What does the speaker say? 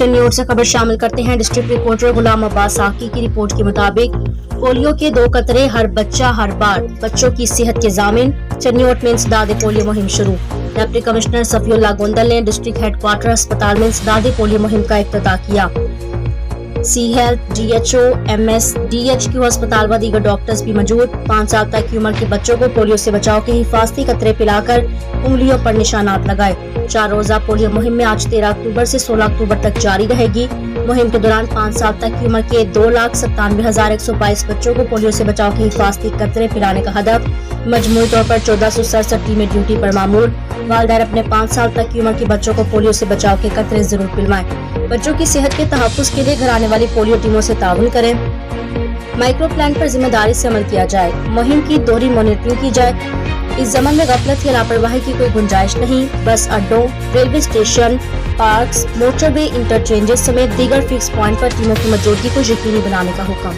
चन्योट से खबर शामिल करते हैं। डिस्ट्रिक्ट रिपोर्टर गुलाम अब्बास साकी की रिपोर्ट के मुताबिक पोलियो के 2 कतरे हर बच्चा हर बार, बच्चों की सेहत के जामिन। चन्योट में इंसदाद पोलियो मुहिम शुरू। डिप्टी कमिश्नर सफीउल्लाह गोंदल ने डिस्ट्रिक्ट हेडक्वार्टर अस्पताल में इंसदाद पोलियो मुहिम का इफ्तिताह किया। सी हेल्थ, DHO, MS, DHQ अस्पताल व दीगर डॉक्टर्स भी मौजूद। 5 साल तक की उम्र के बच्चों को पोलियो से बचाव के हिफाजती कतरे पिलाकर उंगलियों पर निशानात लगाए। 4 रोजा पोलियो मुहिम में आज 13 अक्टूबर से 16 अक्टूबर तक जारी रहेगी। मुहिम के दौरान 5 साल तक की उम्र के 2,97,122 बच्चों को पोलियो से बचाव के हिफाजती कतरे पिलाने का हदफ। मजमूई तौर पर 1467 टीमें ड्यूटी पर मामूर। वालिदैन अपने 5 साल तक की उम्र के बच्चों को पोलियो से बचाव के कतरे जरूर पिलवाएं। बच्चों की सेहत के तहफ्फुज़ के लिए घर आने वाली पोलियो टीमों से ताउन करें। माइक्रो प्लान पर जिम्मेदारी से अमल किया जाए। मुहिम की दोहरी मॉनिटरिंग की जाए। इस ज़मन में गफलत या लापरवाही की कोई गुंजाइश नहीं। बस अड्डों, railway station, parks, motorway interchanges समेत दीगर फिक्स पॉइंट पर टीमों की मौजूदगी को यकीनी बनाने का हुक्म।